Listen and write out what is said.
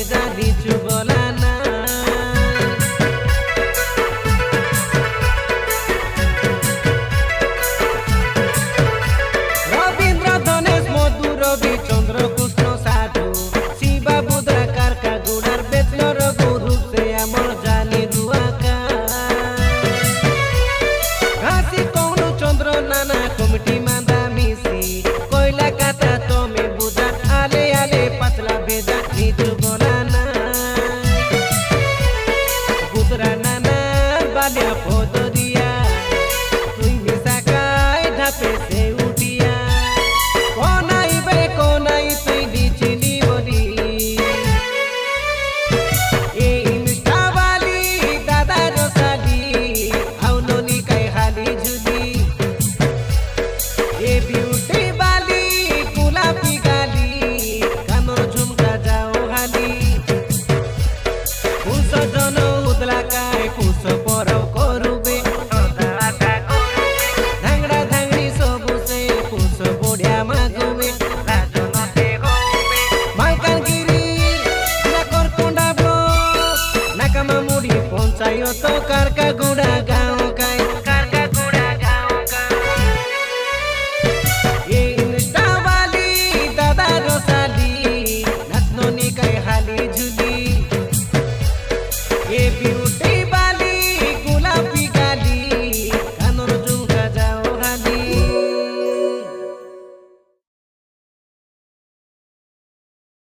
ভেজা নিচু গলা না রবীন্দ্র ধনেশ মধু রবি চন্দ্র কৃষ্ণ সাধু শিবা বুদ্রা কারকা গুড়ার বেতলর গুরু সে আমার জানি দুয়াকা ঘাসি কৌন চন্দ্র নানা কমিটি মান্দা মিশি কয়লা কাটা তমে বুঝা আলে আলে পাতলা ভেজা নিচু গলা না বুদ্রা নানা বালিয়া পদ দিয়া তুই মিশাকায় ঢাপে সে উঠিয়া কোনাই বে কোনাই তুই দিছিলি বলি এই ইনস্টাবালি দাদা রসালি আউননি কাই হালি ঝুলি এ বিউটি বালি গোলাপি গালি কানর ঝুমকা যাও হালি পুষ জন উদলা কায় পুষ পরব করুবে ধাংড়া ধাংড়ি সবু সে পুষ বড়িয়া মাগুবে মালকানগিরি নাকরকোন্ডা ব্লক নাকামা মুড়ি পঞ্চায়েত কারকাগুড়া গাঁও কায় এই ইনস্টাবালি দাদা রসালি নাচননি কায় হালি ঝুলি এ বিউটি